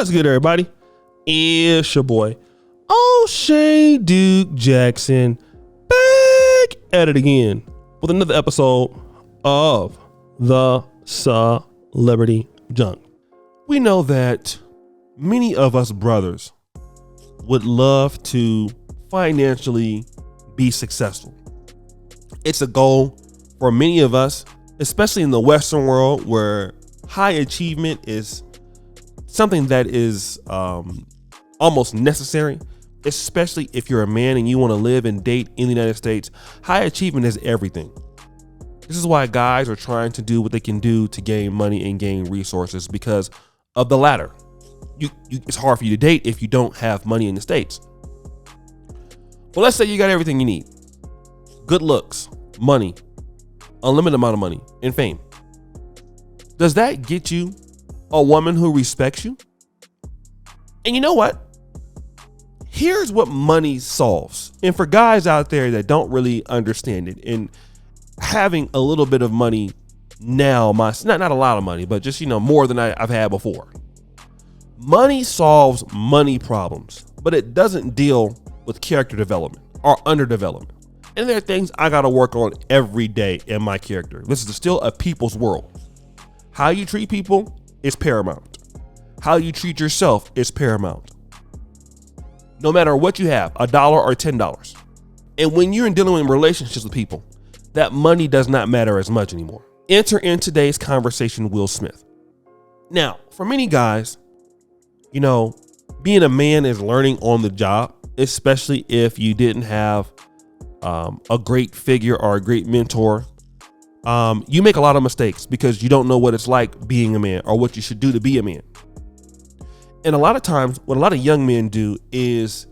What's good, everybody? It's your boy, O'Shea Duke Jackson, back at it again with another episode of the Celebrity Junk. We know that many of us brothers would love to financially be successful. It's a goal for many of us, especially in the Western world, where high achievement is something that is almost necessary, especially if you're a man and you want to live and date in the United States. High achievement is everything. This is why guys are trying to do what they can do to gain money and gain resources, because of the latter. It's hard for you to date if you don't have money in the States. Well, let's say you got everything you need. Good looks, money, unlimited amount of money, and fame. Does that get you a woman who respects you? And you know what? Here's what money solves. And for guys out there that don't really understand it, and having a little bit of money now, not a lot of money, but just, more than I've had before. Money solves money problems, but it doesn't deal with character development or underdevelopment. And there are things I got to work on every day in my character. This is still a people's world. How you treat people is paramount. How you treat yourself is paramount. No matter what you have, $1 or $10. And when you're dealing with relationships with people, that money does not matter as much anymore. Enter in today's conversation, Will Smith. Now, for many guys, being a man is learning on the job, especially if you didn't have a great figure or a great mentor. You make a lot of mistakes because you don't know what it's like being a man or what you should do to be a man. And a lot of times what a lot of young men do is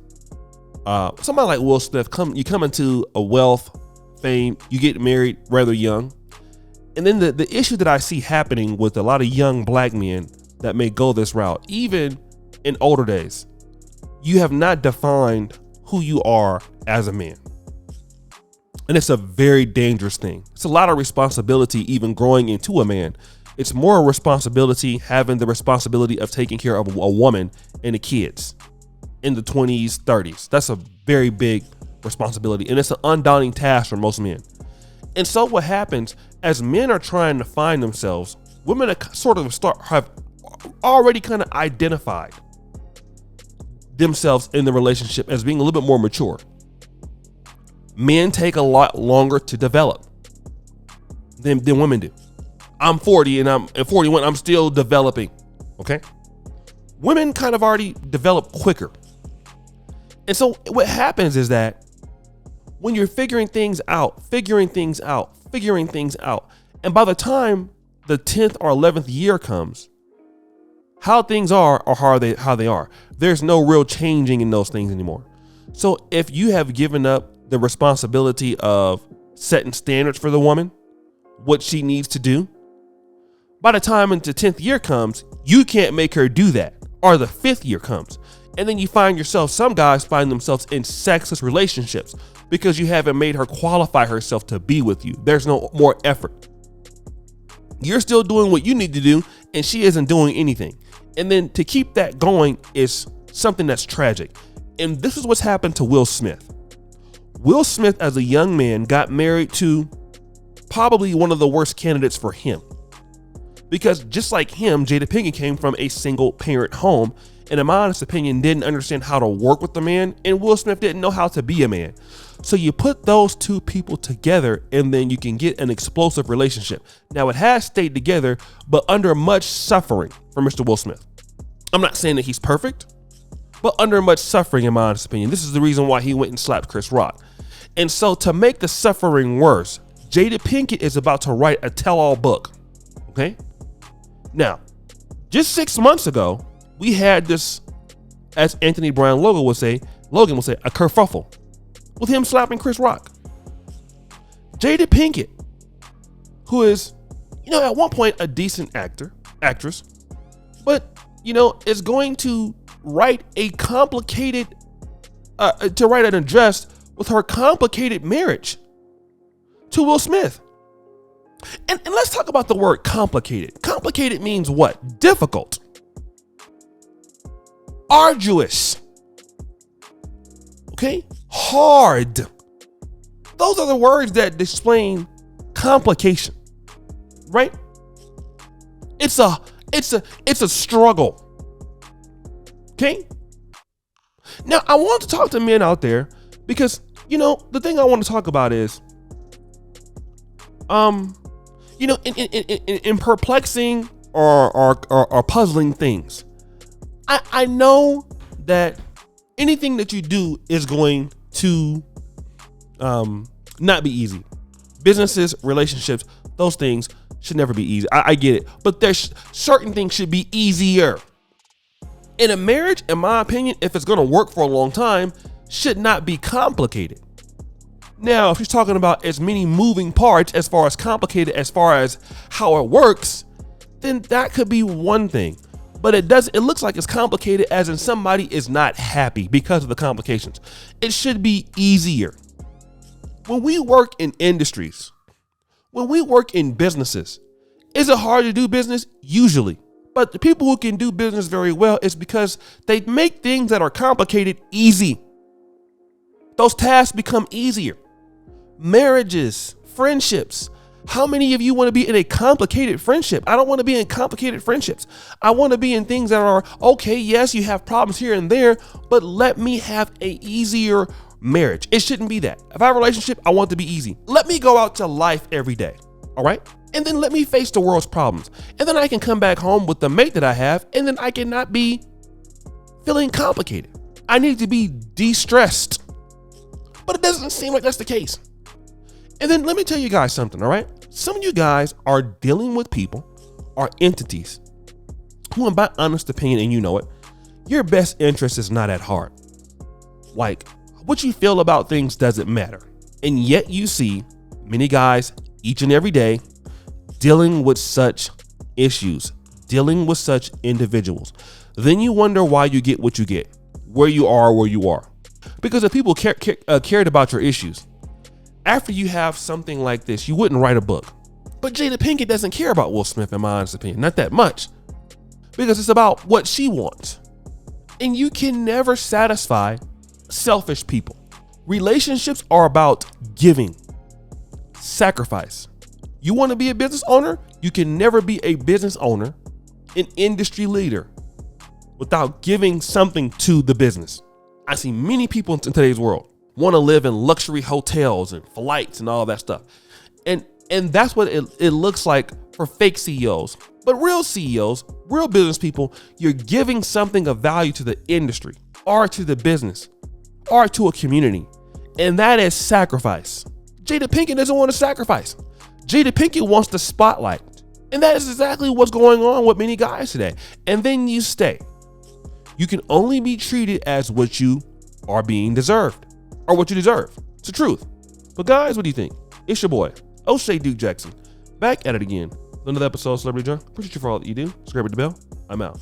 somebody like Will Smith, you come into a wealth, fame, you get married rather young. And then the issue that I see happening with a lot of young black men that may go this route, even in older days, you have not defined who you are as a man. And it's a very dangerous thing. It's a lot of responsibility even growing into a man. It's more a responsibility having the responsibility of taking care of a woman and the kids in the 20s, 30s. That's a very big responsibility. And it's an undaunting task for most men. And so what happens as men are trying to find themselves, women have already kind of identified themselves in the relationship as being a little bit more mature. Men take a lot longer to develop than women do. I'm 40 and I'm 41. I'm still developing. Okay. Women kind of already develop quicker. And so what happens is that when you're figuring things out, and by the time the 10th or 11th year comes, how things are or how they are. There's no real changing in those things anymore. So if you have given up the responsibility of setting standards for the woman, what she needs to do, by the time the 10th year comes, you can't make her do that. Or the 5th year comes. And then you find yourself, some guys find themselves in sexless relationships because you haven't made her qualify herself to be with you. There's no more effort. You're still doing what you need to do, and she isn't doing anything. And then to keep that going is something that's tragic. And this is what's happened to Will Smith. Will Smith, as a young man, got married to probably one of the worst candidates for him. Because just like him, Jada Pinkett came from a single parent home, and in my honest opinion, didn't understand how to work with the man, and Will Smith didn't know how to be a man. So you put those two people together, and then you can get an explosive relationship. Now, it has stayed together, but under much suffering from Mr. Will Smith. I'm not saying that he's perfect, but under much suffering, in my honest opinion. This is the reason why he went and slapped Chris Rock. And so to make the suffering worse, Jada Pinkett is about to write a tell-all book. Okay? Now, just 6 months ago, we had this, as Anthony Brown Logan would say, a kerfuffle with him slapping Chris Rock. Jada Pinkett, who is, at one point a decent actress, but, is going to write an address with her complicated marriage to Will Smith. And let's talk about the word complicated. Complicated means what? Difficult. arduous. Okay? Hard. Those are the words that explain complication, right? It's a struggle. Okay? Now, I want to talk to men out there because, the thing I want to talk about is, in perplexing or puzzling things, I know that anything that you do is going to not be easy. Businesses, relationships, those things should never be easy. I get it, but there's certain things should be easier. In a marriage, in my opinion, if it's going to work for a long time, should not be complicated. Now, if you're talking about as many moving parts as far as complicated, as far as how it works, then that could be one thing. But it looks like it's complicated as in somebody is not happy because of the complications. It should be easier. When we work in industries, when we work in businesses, is it hard to do business? Usually. But the people who can do business very well is because they make things that are complicated easy. Those tasks become easier. Marriages, friendships. How many of you want to be in a complicated friendship? I don't want to be in complicated friendships. I want to be in things that are, okay, yes, you have problems here and there, but let me have a easier marriage. It shouldn't be that. If I have a relationship, I want it to be easy. Let me go out to life every day. All right. And then let me face the world's problems. And then I can come back home with the mate that I have. And then I cannot be feeling complicated. I need to be de-stressed. But it doesn't seem like that's the case. And then let me tell you guys something. All right. Some of you guys are dealing with people or entities who, in my honest opinion, and you know it, your best interest is not at heart. Like, what you feel about things doesn't matter. And yet you see many guys each and every day dealing with such issues, dealing with such individuals. Then you wonder why you get what you get, where you are. Because if people cared about your issues, after you have something like this, you wouldn't write a book. But Jada Pinkett doesn't care about Will Smith, in my honest opinion, not that much, because it's about what she wants. And you can never satisfy selfish people. Relationships are about giving, sacrifice. You want to be a business owner? You can never be a business owner, an industry leader, without giving something to the business. I see many people in today's world want to live in luxury hotels and flights and all that stuff. And that's what it looks like for fake CEOs. But real CEOs, real business people, you're giving something of value to the industry or to the business or to a community. And that is sacrifice. Jada Pinkett doesn't want to sacrifice. Jada Pinkett wants the spotlight. And that is exactly what's going on with many guys today. And then you stay. You can only be treated as what you are being deserved or what you deserve. It's the truth. But guys, what do you think? It's your boy, O'Shea Duke Jackson, back at it again. Another episode of Celebrity Junk. Appreciate you for all that you do. Subscribe to the bell. I'm out.